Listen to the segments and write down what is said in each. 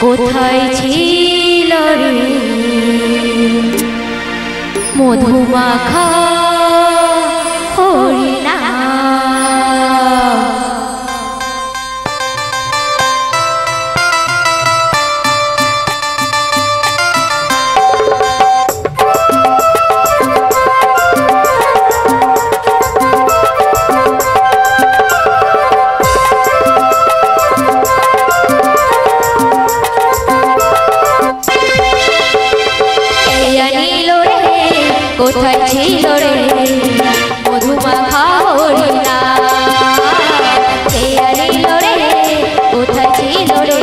কোথায় ছিল রে মধুমাখা হরিণা। কোথায় ছিল রে মধুমাখা হরিণা, কে আনিল রে কোথায় ছিল রে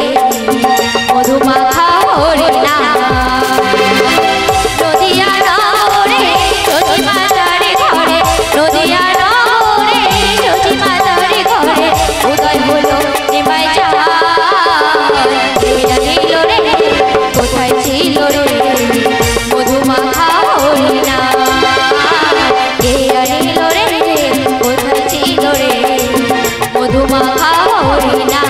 মধুমাখা হরিণা। নদিয়া নগরে সতী মাতার ঘরে, নদিয়া নগরে সতী মাতার ঘরে উদয় হলো নিমাই চাঁদ, কে আনিল রে কোথায় ছিল রে মধুমাখা হরিণা। মধুমাখা হরিণা।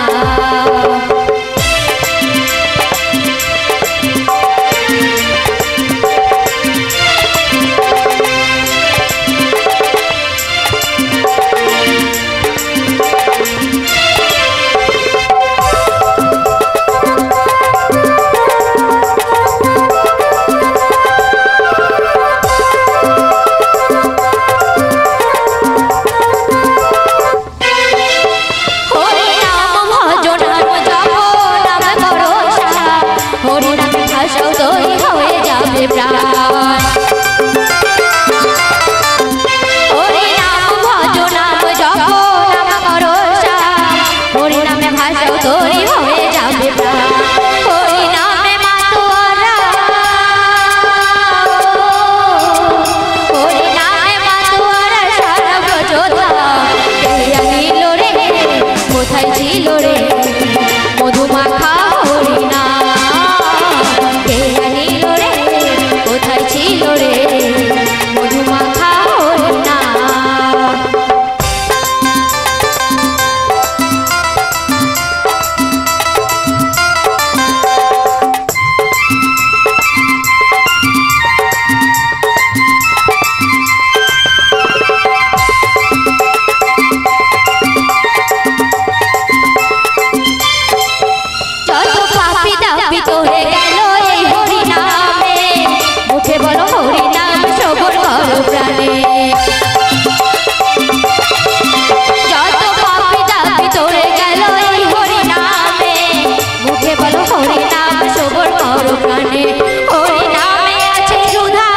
কোথায় ছিল রে মধুমাখা হরিণা, কে আনিল রে কোথায় ছিল রে মধুমাখা হরিণা। তোরে গেল এই হরিনামে, মুখে বলো হরিনাম সবর করো প্রাণে। যত পাপী দাবি তোরে গেল এই হরিনামে, মুখে বলো হরিনাম সবর করো প্রাণে। হরিনামে আছে সুধা,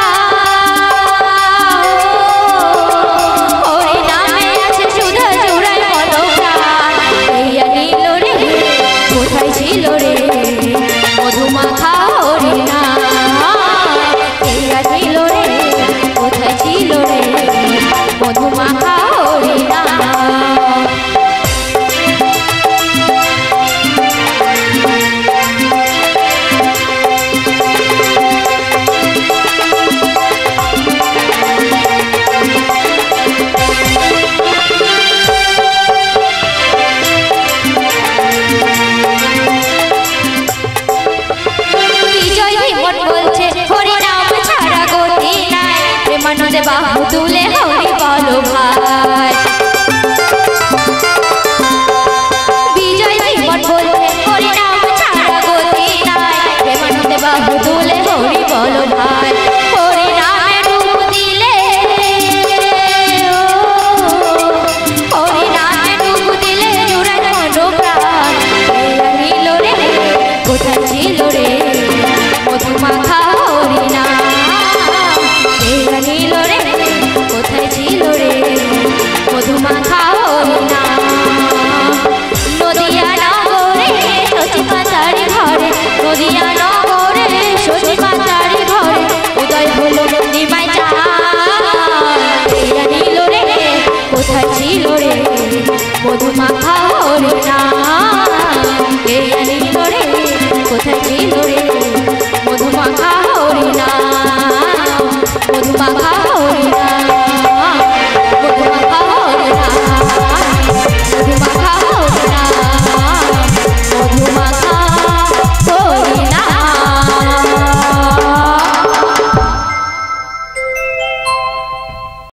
হরিনামে আছে সুধা জুড়াই বলো প্রাণ, এই আনিল রে কোথায় ছিল রে মধুমাখা হরিণা, কে আনিল রে কোথায় ছিল রে মধুমাখা হরিণা। প্রেমানন্দে বাহু তুলে হরি বলো ভাই, বিজয় জীবন বলছে হরিনাম ছাড়া গতি নাই। প্রেমানন্দে বাহু তুলে হরি বলো ভাই, হরিনামে ডুব দিলে, হরিনামে ডুব দিলে জুড়াই মন প্রাণ, কে আনিল রে কোথায় ছিল রে মধুমাখা হরিণা, কে আনিল রে কোথায় ছিল রে মধুমাখা হরিণা। নদিয়া নগরে সতী মাতার ঘরে, নদিয়া নগরে সতী মাতার ঘরে উদয় হলো নিমাই চাঁদ, কে আনিল রে কোথায় ছিল রে মধুমাখা